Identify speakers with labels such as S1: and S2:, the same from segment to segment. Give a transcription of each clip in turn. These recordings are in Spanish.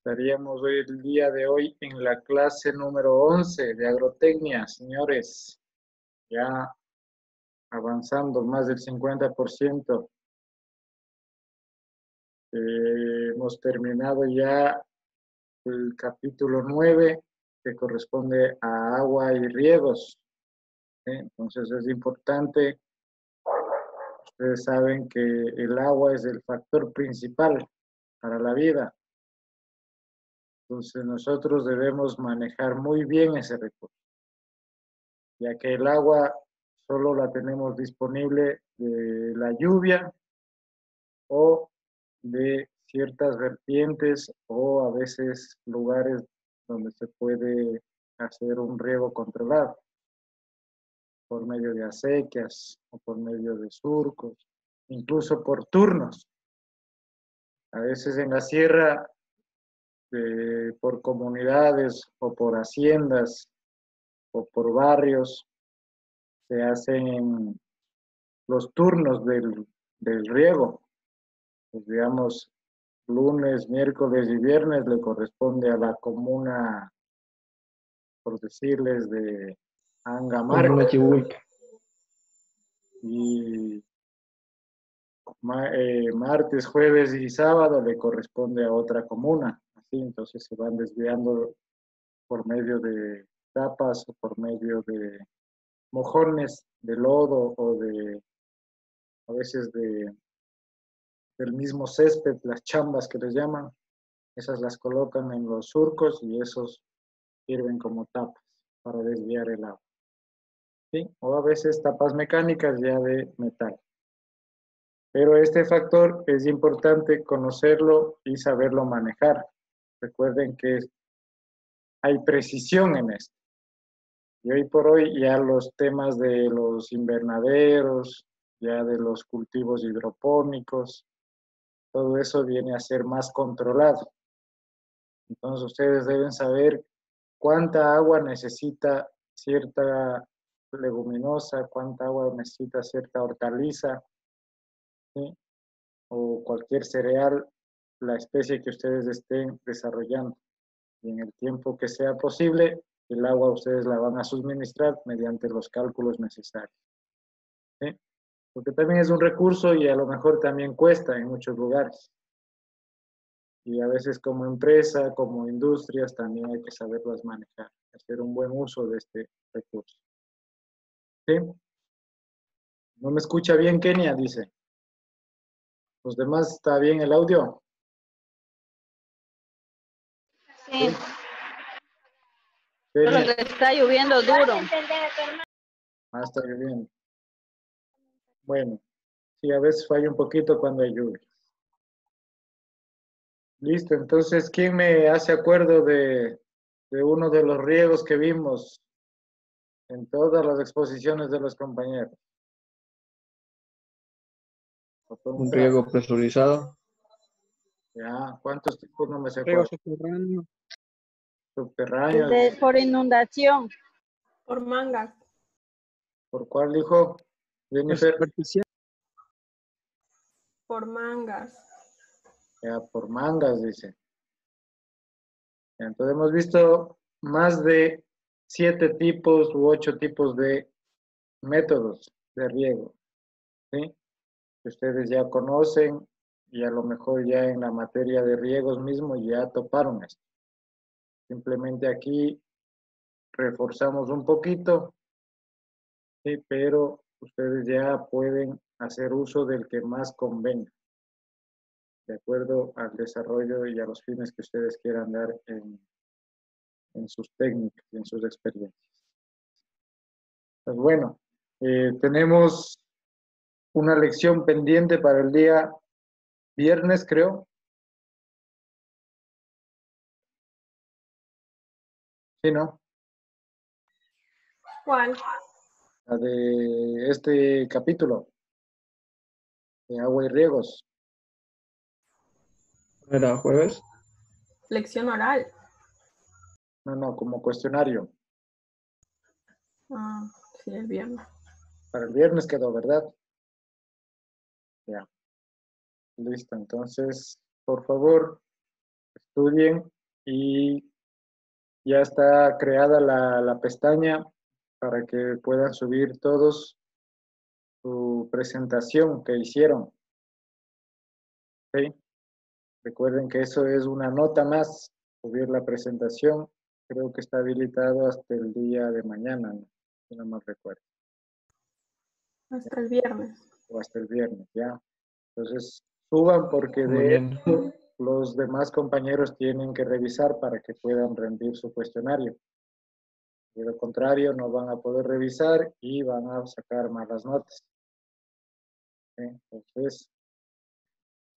S1: Estaríamos hoy, el día de hoy, en la clase número 11 de agrotecnia, señores. Ya avanzando más del 50%. Hemos terminado ya el capítulo 9, que corresponde a agua y riegos. Entonces es importante, ustedes saben que el agua es el factor principal para la vida. Entonces nosotros debemos manejar muy bien ese recurso, ya que el agua solo la tenemos disponible de la lluvia o de ciertas vertientes o a veces lugares donde se puede hacer un riego controlado por medio de acequias o por medio de surcos, incluso por turnos. A veces en la sierra, por comunidades o por haciendas o por barrios, se hacen los turnos del riego. Pues digamos, lunes, miércoles y viernes le corresponde a la comuna, por decirles, de Angamarca. Y martes, jueves y sábado le corresponde a otra comuna. Así, entonces se van desviando por medio de tapas o por medio de mojones de lodo o a veces del mismo césped, las chambas que les llaman. Esas las colocan en los surcos y esos sirven como tapas para desviar el agua. ¿Sí? O a veces tapas mecánicas ya de metal. Pero este factor es importante conocerlo y saberlo manejar. Recuerden que hay precisión en esto. Y hoy por hoy ya los temas de los invernaderos, ya de los cultivos hidropónicos, todo eso viene a ser más controlado. Entonces ustedes deben saber cuánta agua necesita cierta leguminosa, cuánta agua necesita cierta hortaliza, ¿sí? O cualquier cereal, la especie que ustedes estén desarrollando. Y en el tiempo que sea posible, el agua ustedes la van a suministrar mediante los cálculos necesarios. ¿Sí? Porque también es un recurso y a lo mejor también cuesta en muchos lugares. Y a veces como empresa, como industrias, también hay que saberlas manejar, hacer un buen uso de este recurso. ¿Sí? ¿No me escucha bien, Kenia? Dice. ¿Los demás está bien el audio?
S2: Sí.
S1: Kenia.
S2: Pero que está lloviendo duro.
S1: Ah, está lloviendo. Bueno, sí, a veces falla un poquito cuando hay lluvia. Listo, entonces, ¿quién me hace acuerdo de uno de los riegos que vimos en todas las exposiciones de los compañeros?
S3: Un riego presurizado.
S1: Ya, ¿cuántos tipos no me se
S3: Riego
S1: acuerdan?
S3: subterráneo.
S1: Subterráneos.
S2: Por inundación.
S4: Por mangas.
S1: ¿Por cuál dijo Jennifer?
S3: Superficial.
S4: Por mangas.
S1: Ya, por mangas, dice. Ya, entonces hemos visto más de 7 tipos u 8 tipos de métodos de riego, ¿sí? Que ustedes ya conocen y a lo mejor ya en la materia de riegos mismo ya toparon esto. Simplemente aquí reforzamos un poquito, ¿sí? Pero ustedes ya pueden hacer uso del que más convenga, de acuerdo al desarrollo y a los fines que ustedes quieran dar en sus técnicas y en sus experiencias. Pues bueno, tenemos una lección pendiente para el día viernes, creo. ¿Sí, no?
S4: ¿Cuál?
S1: La de este capítulo de agua y riegos.
S3: ¿Era jueves?
S4: Lección oral.
S1: No, como cuestionario.
S4: Ah, sí, el viernes.
S1: Para el viernes quedó, ¿verdad? Ya. Listo, entonces, por favor, estudien y ya está creada la pestaña para que puedan subir todos su presentación que hicieron. ¿Sí? Recuerden que eso es una nota más, subir la presentación. Creo que está habilitado hasta el día de mañana, ¿no? Si no me recuerdo.
S4: Hasta el viernes.
S1: O hasta el viernes, ¿ya? Entonces, suban porque de
S3: Mañana.
S1: esto los demás compañeros tienen que revisar para que puedan rendir su cuestionario. De lo contrario, no van a poder revisar y van a sacar malas notas. ¿Sí? Entonces,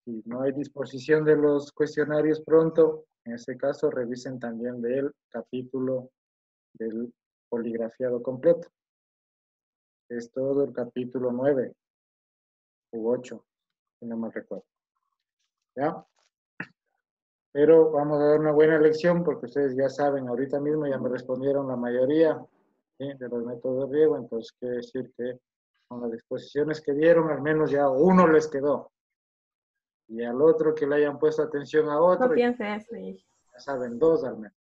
S1: si no hay disposición de los cuestionarios pronto, en ese caso revisen también del capítulo del poligrafiado completo. Es todo el capítulo 9 u 8, si no me recuerdo. ¿Ya? Pero vamos a dar una buena lección porque ustedes ya saben, ahorita mismo ya me respondieron la mayoría, ¿sí?, de los métodos de riego, entonces quiere decir que con las disposiciones que dieron, al menos ya uno les quedó. Y al otro que le hayan puesto atención a otro,
S4: No piense eso. Y
S1: ya saben 2 al menos.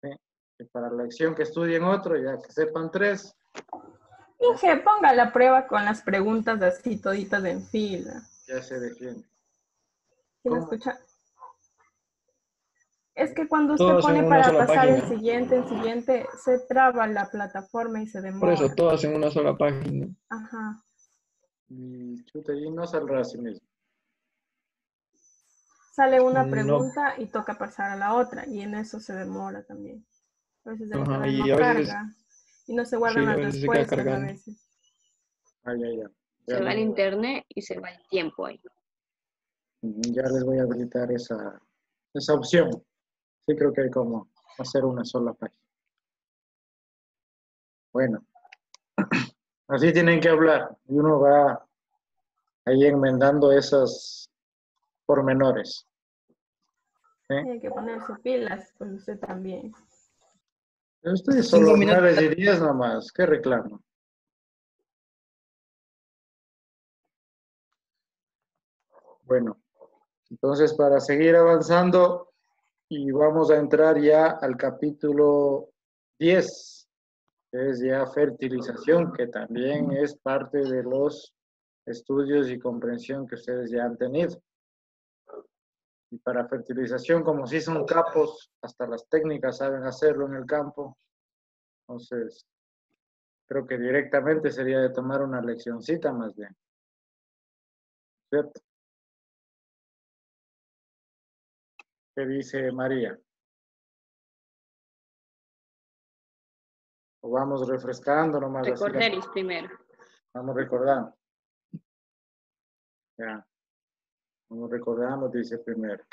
S1: ¿Sí? Y para la lección que estudien otro, ya que sepan 3.
S4: Inge, ponga la prueba con las preguntas así toditas en fila.
S1: Ya se defiende.
S4: ¿Sí me
S1: ¿Cómo?
S4: escucha? Es que cuando usted
S3: Todas en
S4: pone
S3: una
S4: para
S3: sola
S4: pasar
S3: página.
S4: en siguiente, se traba la plataforma y se
S3: Por eso,
S4: demora.
S3: todas en una sola página.
S4: Ajá.
S1: Y chuta, y no saldrá así mismo.
S4: Sale una
S3: No.
S4: pregunta y toca pasar a la otra, y en eso se demora también. A veces el
S3: Ajá,
S4: internet
S3: y
S4: no
S3: a veces,
S4: carga y no se guardan
S3: sí, a
S4: las
S3: veces se queda
S4: respuestas a
S3: cargando.
S4: veces.
S1: Ay, ay, ay.
S5: Se va el internet y se va el tiempo ahí.
S1: Ya les voy a habilitar esa opción. Sí, creo que hay como hacer una sola página. Bueno, así tienen que hablar. Y uno va ahí enmendando esos pormenores. ¿Sí?
S4: Tiene que ponerse pilas, pues usted también.
S1: Ustedes
S3: 5
S1: solo
S3: minutos.
S1: 9 y 10 nomás. ¿Qué reclamo? Bueno, entonces para seguir avanzando y vamos a entrar ya al capítulo 10, que es ya fertilización, que también es parte de los estudios y comprensión que ustedes ya han tenido. Y para fertilización, como si son capos, hasta las técnicas saben hacerlo en el campo, entonces creo que directamente sería de tomar una leccioncita más bien. ¿Cierto? ¿Qué dice María? O vamos refrescando nomás así.
S5: Recorderis primero.
S1: Vamos recordando. Ya. Vamos recordando, dice primero.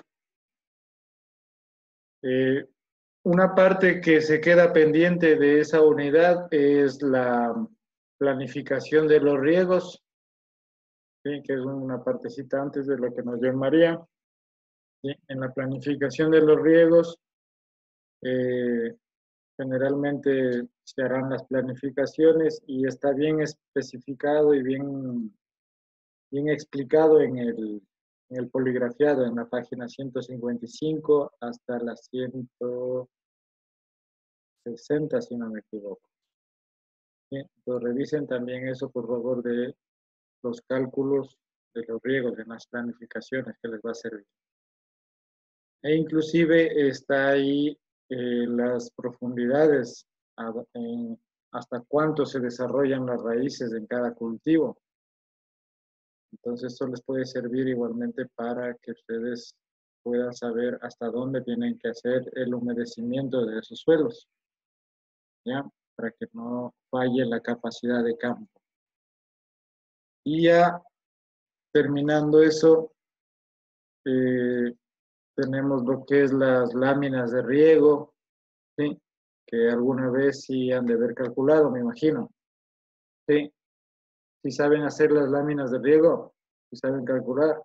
S1: Una parte que se queda pendiente de esa unidad es la planificación de los riegos, ¿sí?, que es una partecita antes de lo que nos dio María. ¿Sí? En la planificación de los riegos, generalmente se harán las planificaciones y está bien especificado y bien explicado en el poligrafiado, en la página 155 hasta la 160, si no me equivoco. ¿Sí? Entonces revisen también eso, por favor, de los cálculos de los riegos, de las planificaciones que les va a servir. E inclusive está ahí las profundidades, hasta cuánto se desarrollan las raíces en cada cultivo. Entonces esto les puede servir igualmente para que ustedes puedan saber hasta dónde tienen que hacer el humedecimiento de esos suelos, ¿ya? Para que no falle la capacidad de campo. Y ya terminando eso, tenemos lo que es las láminas de riego, ¿sí?, que alguna vez sí han de haber calculado, me imagino. ¿Sí? ¿Sí saben hacer las láminas de riego? ¿Sí saben calcular?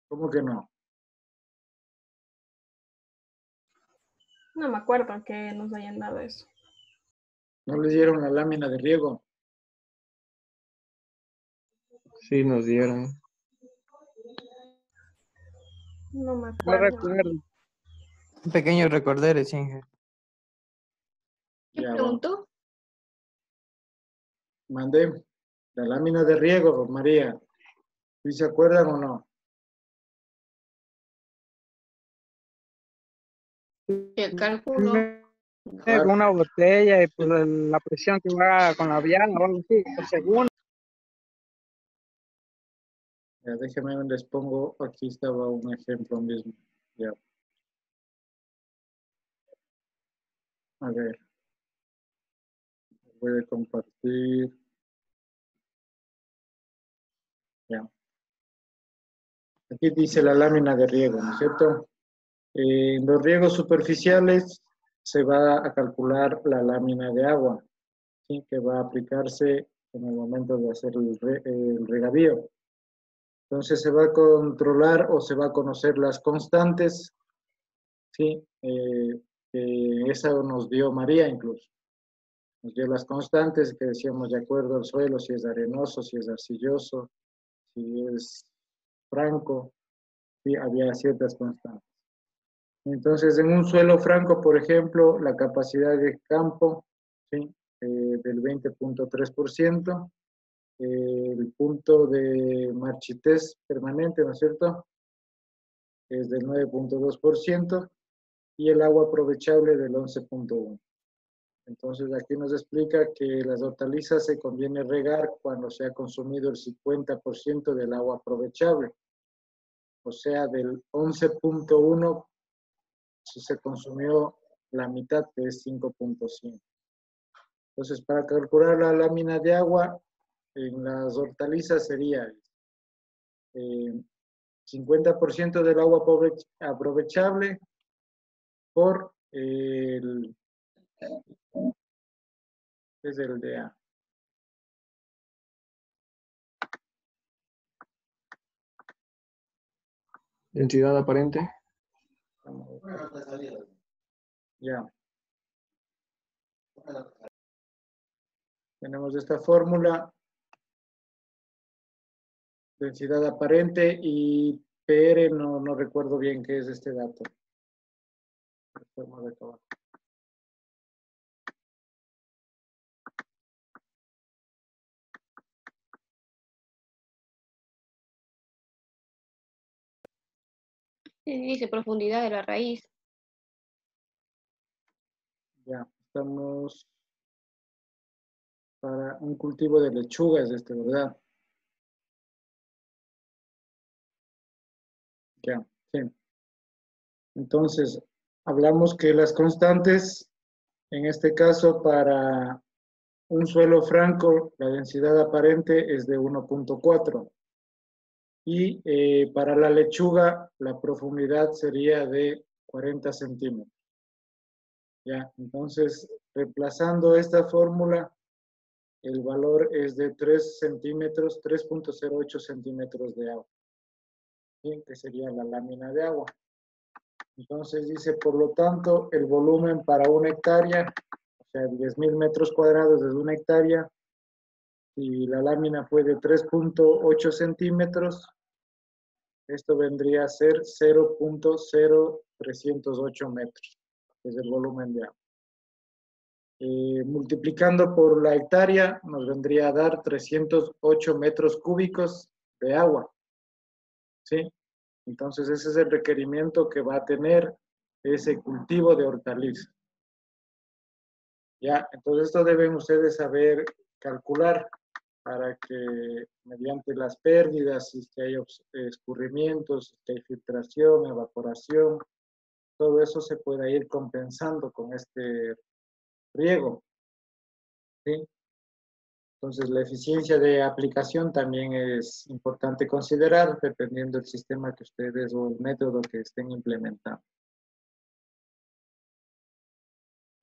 S1: ¿Cómo que no?
S4: No me acuerdo que nos hayan dado eso.
S1: ¿No les dieron la lámina de riego?
S3: Sí, nos dieron.
S4: No me
S6: No
S4: acuerdo.
S6: recuerdo.
S3: Un pequeño recordere, Inge.
S5: ¿Qué
S1: Ya,
S5: preguntó?
S1: mandé la lámina de riego, María. ¿Sí se acuerdan o no?
S5: El cálculo.
S6: Con una botella y pues la presión que va con la viana o algo así, por segundo.
S1: Ya, déjenme, les pongo, aquí estaba un ejemplo mismo. Ya. A ver, voy a compartir. Ya. Aquí dice la lámina de riego, ¿no es cierto? En los riegos superficiales se va a calcular la lámina de agua, ¿sí? Que va a aplicarse en el momento de hacer el regadío. Entonces se va a controlar o se va a conocer las constantes, ¿sí? Esa nos dio María incluso. Nos dio las constantes que decíamos de acuerdo al suelo, si es arenoso, si es arcilloso, si es franco, ¿sí? Había ciertas constantes. Entonces, en un suelo franco, por ejemplo, la capacidad de campo, ¿sí? Del 20.3%, el punto de marchitez permanente, ¿no es cierto? Es del 9.2% y el agua aprovechable del 11.1%. Entonces, aquí nos explica que las hortalizas se conviene regar cuando se ha consumido el 50% del agua aprovechable. O sea, del 11.1 se consumió la mitad, que es 5.5. Entonces, para calcular la lámina de agua en las hortalizas sería 50% del agua aprovechable por es el de A.
S3: Densidad aparente.
S1: Ya. Tenemos esta fórmula, densidad aparente y PR, no recuerdo bien qué es este dato.
S5: Dice profundidad de la raíz.
S1: Ya, estamos para un cultivo de lechugas, ¿verdad? Ya, sí. Entonces, hablamos que las constantes, en este caso, para un suelo franco, la densidad aparente es de 1.4. Y para la lechuga, la profundidad sería de 40 centímetros. Ya, entonces, reemplazando esta fórmula, el valor es de 3 centímetros, 3.08 centímetros de agua, ¿sí? Que sería la lámina de agua. Entonces dice, por lo tanto, el volumen para una hectárea, o sea, 10.000 metros cuadrados de una hectárea, y la lámina fue de 3.8 centímetros, esto vendría a ser 0.0308 metros, que es el volumen de agua. Multiplicando por la hectárea, nos vendría a dar 308 metros cúbicos de agua, ¿sí? Entonces, ese es el requerimiento que va a tener ese cultivo de hortalizas. Ya, entonces esto deben ustedes saber calcular para que mediante las pérdidas, si es que hay escurrimientos, si es que hay filtración, evaporación, todo eso se pueda ir compensando con este riego, ¿sí? Entonces, la eficiencia de aplicación también es importante considerar dependiendo del sistema que ustedes o el método que estén implementando.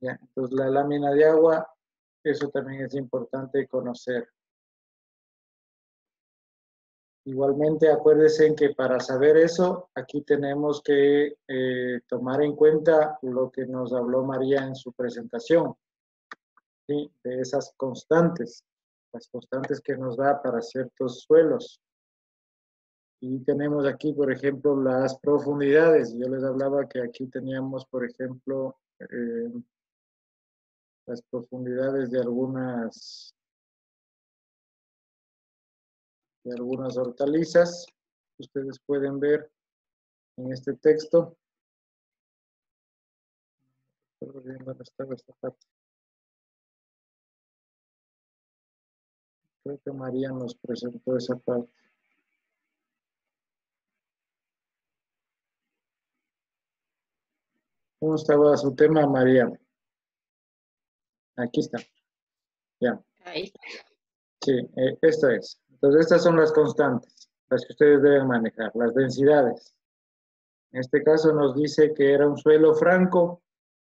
S1: Ya, entonces, la lámina de agua, eso también es importante conocer. Igualmente, acuérdense que para saber eso, aquí tenemos que tomar en cuenta lo que nos habló María en su presentación, ¿sí? De esas constantes, las constantes que nos da para ciertos suelos. Y tenemos aquí, por ejemplo, las profundidades. Yo les hablaba que aquí teníamos, por ejemplo, las profundidades de algunas hortalizas. Ustedes pueden ver en este texto. ¿Dónde estaba esta parte? Creo que María nos presentó esa parte. ¿Cómo estaba su tema, María? Aquí está. Ya.
S5: Ahí está.
S1: Sí, esto es. Entonces, estas son las constantes, las que ustedes deben manejar, las densidades. En este caso nos dice que era un suelo franco,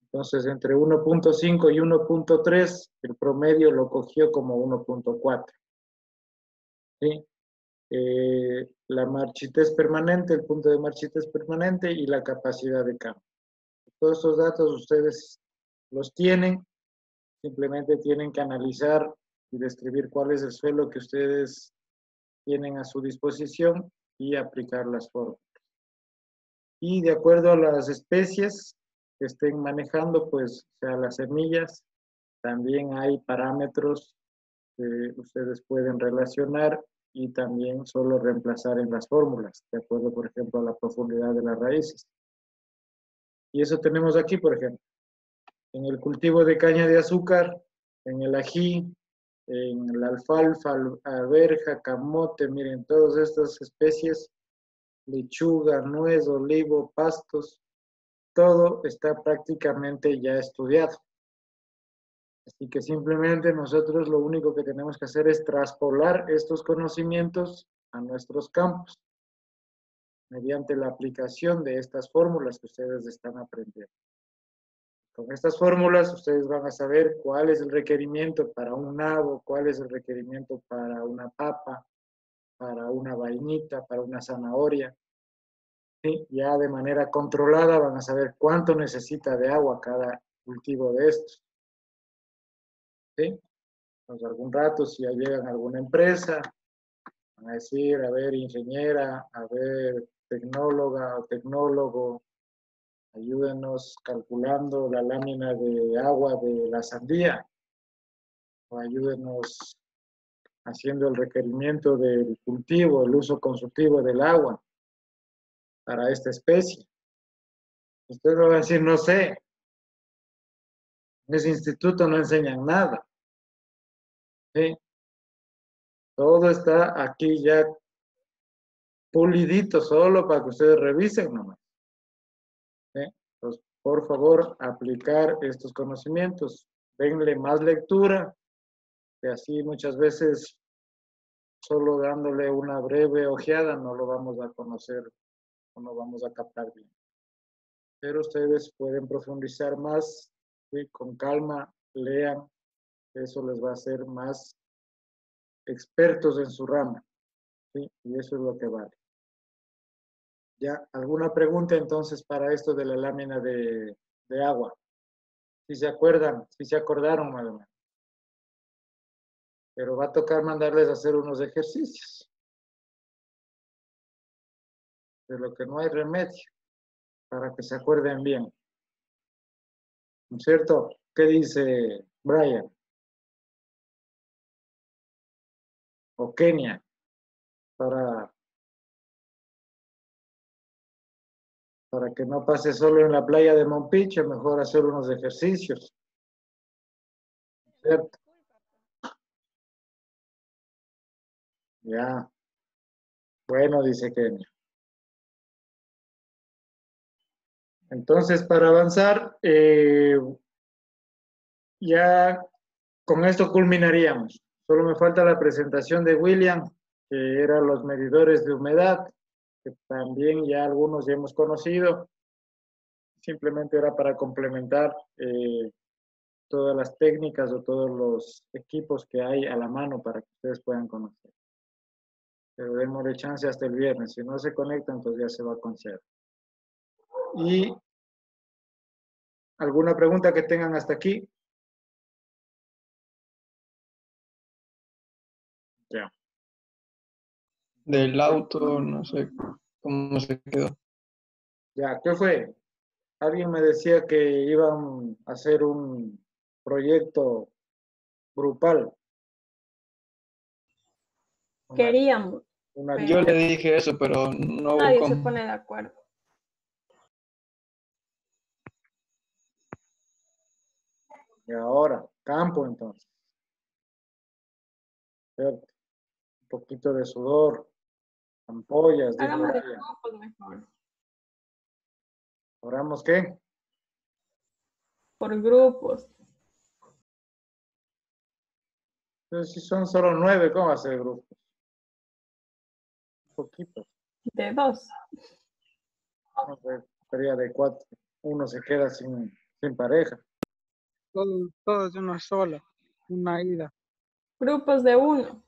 S1: entonces entre 1.5 y 1.3, el promedio lo cogió como 1.4. ¿Sí? La marchitez permanente, el punto de marchitez permanente y la capacidad de cambio. Todos estos datos ustedes los tienen, simplemente tienen que analizar y describir cuál es el suelo que ustedes tienen a su disposición y aplicar las fórmulas. Y de acuerdo a las especies que estén manejando, pues, o sea, las semillas, también hay parámetros que ustedes pueden relacionar y también solo reemplazar en las fórmulas, de acuerdo, por ejemplo, a la profundidad de las raíces. Y eso tenemos aquí, por ejemplo, en el cultivo de caña de azúcar, en el ají, en la alfalfa, alberja, camote, miren, todas estas especies, lechuga, nuez, olivo, pastos, todo está prácticamente ya estudiado. Así que simplemente nosotros lo único que tenemos que hacer es traspolar estos conocimientos a nuestros campos, mediante la aplicación de estas fórmulas que ustedes están aprendiendo. Con estas fórmulas ustedes van a saber cuál es el requerimiento para un nabo, cuál es el requerimiento para una papa, para una vainita, para una zanahoria. ¿Sí? Ya de manera controlada van a saber cuánto necesita de agua cada cultivo de estos. ¿Sí? Pues algún rato, si ya llegan a alguna empresa, van a decir, a ver, ingeniera, a ver, tecnóloga o tecnólogo, ayúdenos calculando la lámina de agua de la sandía, o ayúdenos haciendo el requerimiento del cultivo, el uso consultivo del agua para esta especie. Ustedes van a decir, no sé, en ese instituto no enseñan nada. ¿Sí? Todo está aquí ya pulidito, solo para que ustedes revisen nomás. ¿Sí? Entonces, por favor, aplicar estos conocimientos. Denle más lectura, que así muchas veces solo dándole una breve ojeada no lo vamos a conocer o no vamos a captar bien. Pero ustedes pueden profundizar más, ¿sí? Con calma, lean, eso les va a hacer más expertos en su rama, ¿sí? Y eso es lo que vale. ¿Ya? ¿Alguna pregunta entonces para esto de la lámina de agua? Si se acuerdan, si se acordaron, más o menos. Pero va a tocar mandarles a hacer unos ejercicios. De lo que no hay remedio, para que se acuerden bien. ¿No es cierto? ¿Qué dice Brian? O Kenia, para que no pase solo en la playa de Mompiche, mejor hacer unos ejercicios. ¿Cierto? Ya. Bueno, dice Kenia. Entonces, para avanzar, ya con esto culminaríamos. Solo me falta la presentación de William, que eran los medidores de humedad, que también ya algunos ya hemos conocido. Simplemente era para complementar todas las técnicas o todos los equipos que hay a la mano para que ustedes puedan conocer. Pero démosle chance hasta el viernes. Si no se conectan, pues ya se va con cero. ¿Y alguna pregunta que tengan hasta aquí? Ya.
S3: Del auto, no sé cómo se quedó.
S1: Ya, ¿qué fue? Alguien me decía que iban a hacer un proyecto grupal.
S4: Queríamos,
S1: Una
S3: Yo le
S4: pero
S3: dije eso, pero no hubo
S4: nadie se
S3: cómo.
S4: pone de acuerdo.
S1: y ahora, campo entonces. ¿Cierto? Un poquito de sudor, ampollas, dijo
S4: Hagamos de
S1: Brian.
S4: grupos mejor.
S1: ¿Oramos qué?
S4: Por grupos.
S1: Entonces, si son solo 9, ¿cómo va a ser grupos? Poquitos.
S4: De 2.
S1: No sé, sería de 4. Uno se queda sin pareja.
S6: Todo es una sola, una ida.
S4: Grupos de 1.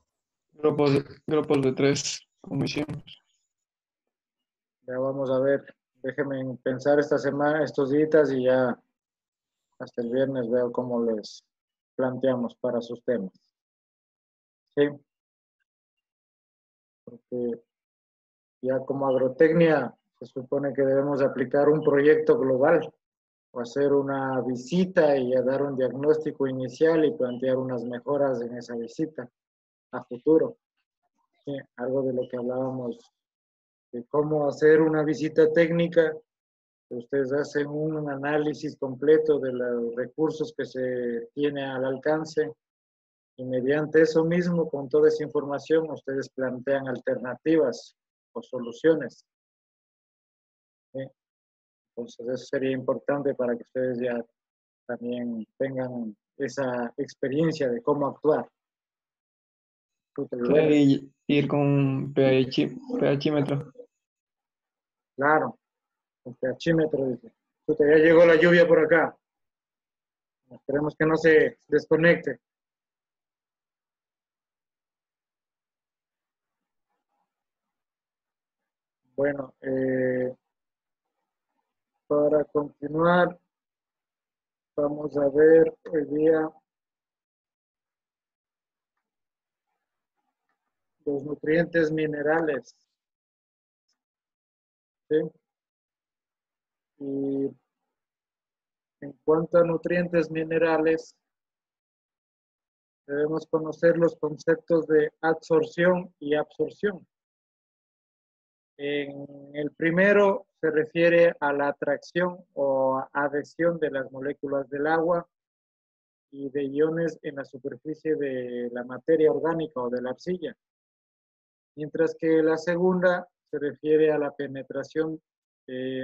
S3: Grupos de 3, como hicimos.
S1: Ya vamos a ver. Déjenme pensar esta semana, estos días y ya hasta el viernes veo cómo les planteamos para sus temas. Sí, porque ya como agrotecnia se supone que debemos aplicar un proyecto global o hacer una visita y a dar un diagnóstico inicial y plantear unas mejoras en esa visita a futuro. Sí, algo de lo que hablábamos de cómo hacer una visita técnica. Ustedes hacen un análisis completo de los recursos que se tiene al alcance y mediante eso mismo, con toda esa información, ustedes plantean alternativas o soluciones. ¿Sí? Entonces, eso sería importante para que ustedes ya también tengan esa experiencia de cómo actuar.
S3: Sí, ir con un pHímetro.
S1: Claro, el pHímetro dice. Ya llegó la lluvia por acá. Esperemos que no se desconecte. Bueno, para continuar, vamos a ver hoy día los nutrientes minerales. ¿Sí? Y en cuanto a nutrientes minerales, debemos conocer los conceptos de adsorción y absorción. En el primero se refiere a la atracción o adhesión de las moléculas del agua y de iones en la superficie de la materia orgánica o de la arcilla. Mientras que la segunda se refiere a la penetración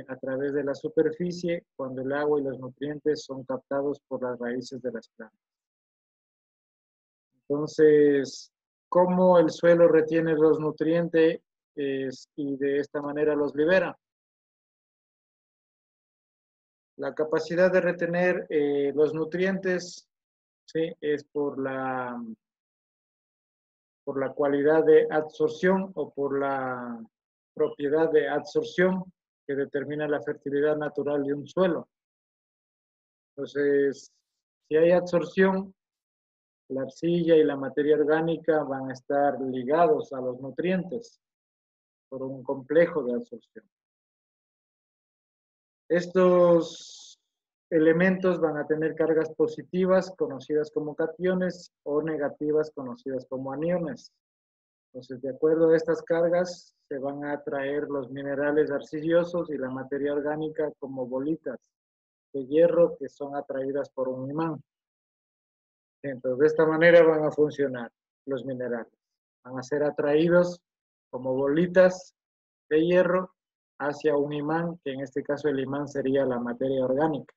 S1: a través de la superficie cuando el agua y los nutrientes son captados por las raíces de las plantas. Entonces, ¿cómo el suelo retiene los nutrientes y de esta manera los libera? La capacidad de retener los nutrientes, ¿sí?, es por la cualidad de absorción o por la propiedad de absorción que determina la fertilidad natural de un suelo. Entonces, si hay absorción, la arcilla y la materia orgánica van a estar ligados a los nutrientes por un complejo de absorción. Estos elementos van a tener cargas positivas conocidas como cationes o negativas conocidas como aniones. Entonces, de acuerdo a estas cargas, se van a atraer los minerales arcillosos y la materia orgánica como bolitas de hierro que son atraídas por un imán. Entonces, de esta manera van a funcionar los minerales. Van a ser atraídos como bolitas de hierro hacia un imán, que en este caso el imán sería la materia orgánica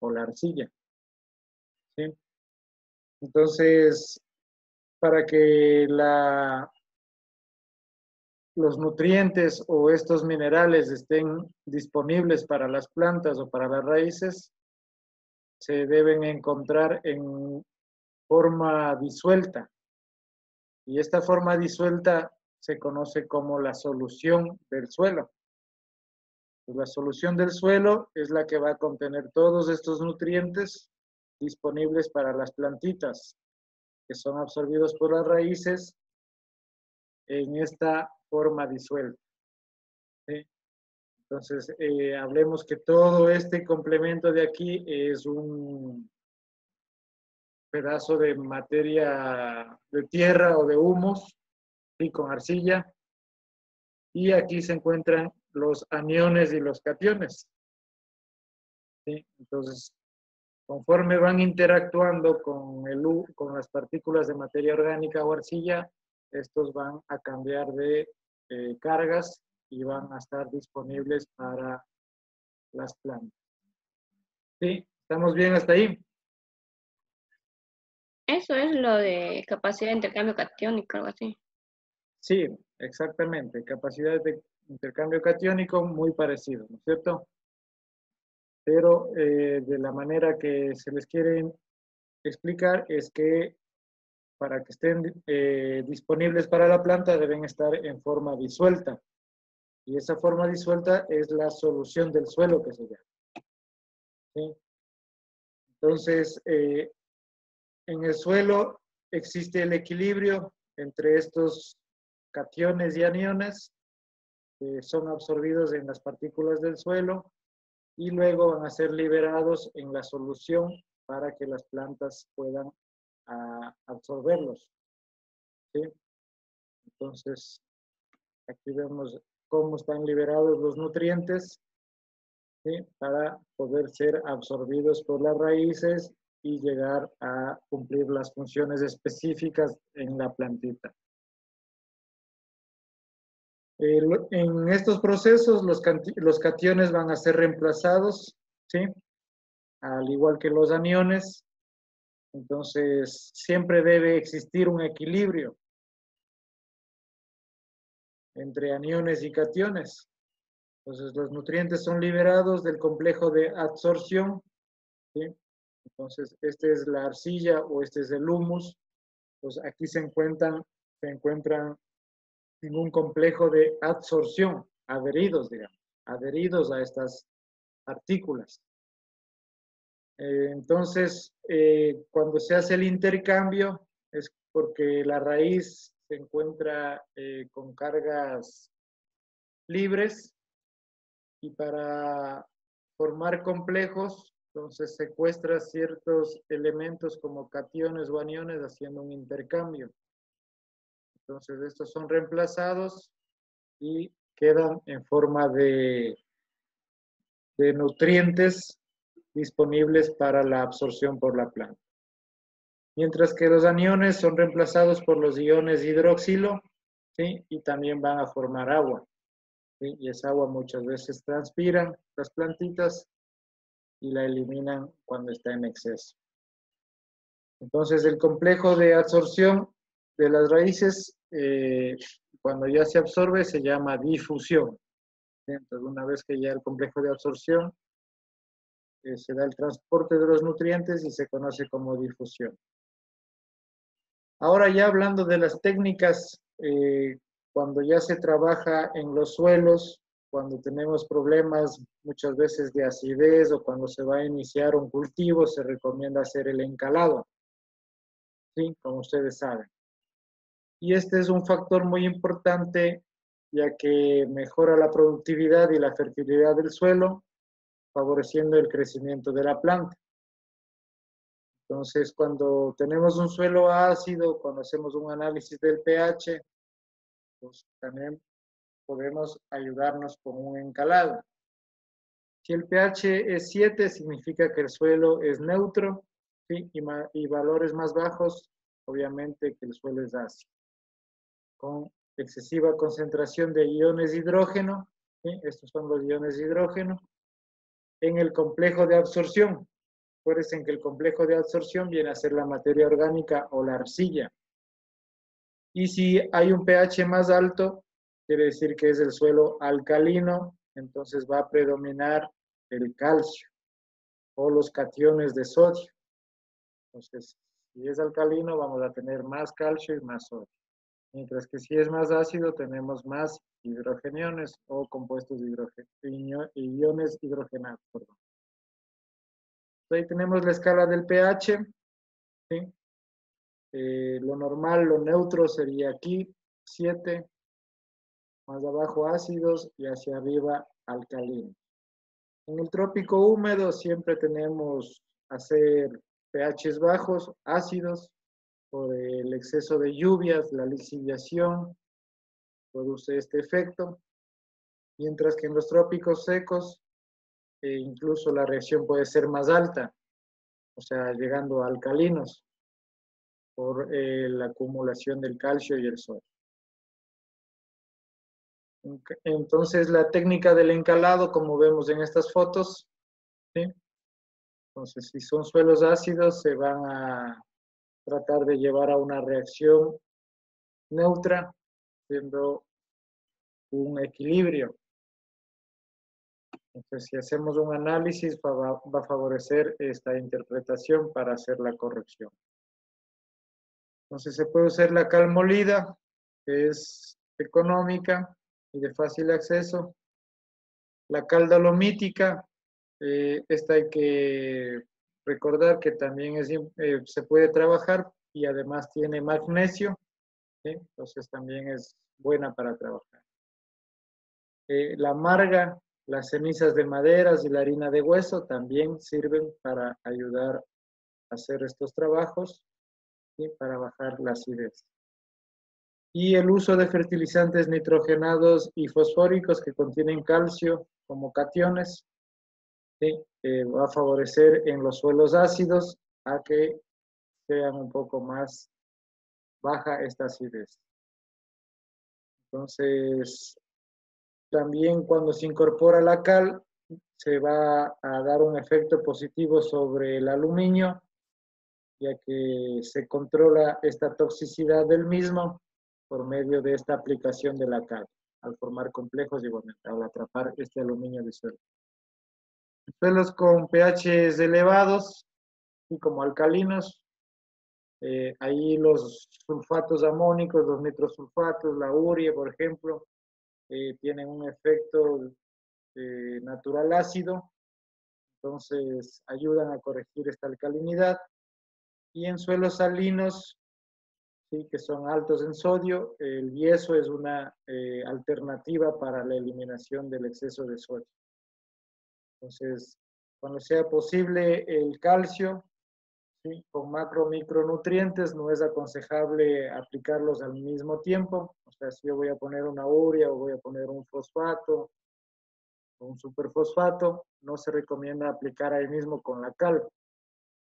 S1: o la arcilla. ¿Sí? Entonces, para que los nutrientes o estos minerales estén disponibles para las plantas o para las raíces, se deben encontrar en forma disuelta. Y esta forma disuelta se conoce como la solución del suelo. Pues la solución del suelo es la que va a contener todos estos nutrientes disponibles para las plantitas, que son absorbidos por las raíces en esta forma disuelta. ¿Sí? Entonces, hablemos que todo este complemento de aquí es un pedazo de materia de tierra o de humus, ¿sí? Con arcilla. Y aquí se encuentran los aniones y los cationes. ¿Sí? Entonces, conforme van interactuando con las partículas de materia orgánica o arcilla, estos van a cambiar de cargas y van a estar disponibles para las plantas. ¿Sí? ¿Estamos bien hasta ahí?
S5: Eso es lo de capacidad de intercambio catiónico, algo así.
S1: Sí, exactamente. Capacidad de intercambio catiónico muy parecido, ¿no es cierto? Pero de la manera que se les quiere explicar es que para que estén disponibles para la planta deben estar en forma disuelta. Y esa forma disuelta es la solución del suelo que se llama. ¿Sí? Entonces, en el suelo existe el equilibrio entre estos cationes y aniones que son absorbidos en las partículas del suelo y luego van a ser liberados en la solución para que las plantas puedan absorberlos. ¿Sí? Entonces, aquí vemos cómo están liberados los nutrientes, ¿sí? Para poder ser absorbidos por las raíces y llegar a cumplir las funciones específicas en la plantita. En estos procesos, los cationes van a ser reemplazados, ¿sí? Al igual que los aniones. Entonces, siempre debe existir un equilibrio entre aniones y cationes. Entonces, los nutrientes son liberados del complejo de adsorción, ¿sí? Entonces, esta es la arcilla o este es el humus. Pues aquí se encuentran en un complejo de adsorción, adheridos, digamos, adheridos a estas partículas. Entonces, cuando se hace el intercambio, es porque la raíz se encuentra con cargas libres y para formar complejos, entonces secuestra ciertos elementos como cationes o aniones haciendo un intercambio. Entonces, estos son reemplazados y quedan en forma de nutrientes disponibles para la absorción por la planta. Mientras que los aniones son reemplazados por los iones hidroxilo, ¿sí? Y también van a formar agua, ¿sí? Y esa agua muchas veces transpiran las plantitas y la eliminan cuando está en exceso. Entonces, el complejo de absorción de las raíces, cuando ya se absorbe, se llama difusión. Entonces, una vez que ya el complejo de absorción se da el transporte de los nutrientes y se conoce como difusión. Ahora ya hablando de las técnicas, cuando ya se trabaja en los suelos, cuando tenemos problemas muchas veces de acidez o cuando se va a iniciar un cultivo, se recomienda hacer el encalado, ¿sí? Como ustedes saben. Y este es un factor muy importante ya que mejora la productividad y la fertilidad del suelo, favoreciendo el crecimiento de la planta. Entonces, cuando tenemos un suelo ácido, cuando hacemos un análisis del pH, pues también podemos ayudarnos con un encalado. Si el pH es 7, significa que el suelo es neutro, ¿sí? Y valores más bajos, obviamente que el suelo es ácido. Con excesiva concentración de iones de hidrógeno, ¿sí? Estos son los iones de hidrógeno, en el complejo de absorción. Acuérdense que el complejo de absorción viene a ser la materia orgánica o la arcilla. Y si hay un pH más alto, quiere decir que es el suelo alcalino, entonces va a predominar el calcio o los cationes de sodio. Entonces, si es alcalino, vamos a tener más calcio y más sodio. Mientras que si es más ácido, tenemos más hidrogeniones o compuestos de iones hidrogenados. Perdón. Ahí tenemos la escala del pH. ¿Sí? Lo normal, lo neutro sería aquí, 7, más abajo ácidos y hacia arriba alcalinos. En el trópico húmedo siempre tenemos hacer pHs bajos, ácidos, por el exceso de lluvias, la lixiviación produce este efecto, mientras que en los trópicos secos incluso la reacción puede ser más alta, o sea, llegando a alcalinos por la acumulación del calcio y el sodio. Entonces, la técnica del encalado, como vemos en estas fotos, ¿sí? Entonces, si son suelos ácidos, se van a tratar de llevar a una reacción neutra, siendo un equilibrio. Entonces, si hacemos un análisis, va a favorecer esta interpretación para hacer la corrección. Entonces, se puede usar la cal molida, que es económica y de fácil acceso. La cal dolomítica, esta hay que recordar que también se puede trabajar y además tiene magnesio, ¿sí? Entonces también es buena para trabajar. La marga, las cenizas de maderas y la harina de hueso también sirven para ayudar a hacer estos trabajos, ¿sí? Para bajar la acidez. Y el uso de fertilizantes nitrogenados y fosfóricos que contienen calcio como cationes, ¿sí? Va a favorecer en los suelos ácidos a que sean un poco más baja esta acidez. Entonces, también cuando se incorpora la cal, se va a dar un efecto positivo sobre el aluminio, ya que se controla esta toxicidad del mismo por medio de esta aplicación de la cal, al formar complejos igualmente, al atrapar este aluminio disuelto. Suelos con pHs elevados y como alcalinos, ahí los sulfatos amónicos, los nitrosulfatos, la urea, por ejemplo, tienen un efecto natural ácido, entonces ayudan a corregir esta alcalinidad. Y en suelos salinos, ¿sí? Que son altos en sodio, el yeso es una alternativa para la eliminación del exceso de sodio. Entonces, cuando sea posible el calcio, ¿sí? Con macro micronutrientes no es aconsejable aplicarlos al mismo tiempo. O sea, si yo voy a poner una urea o voy a poner un fosfato o un superfosfato, no se recomienda aplicar ahí mismo con la cal,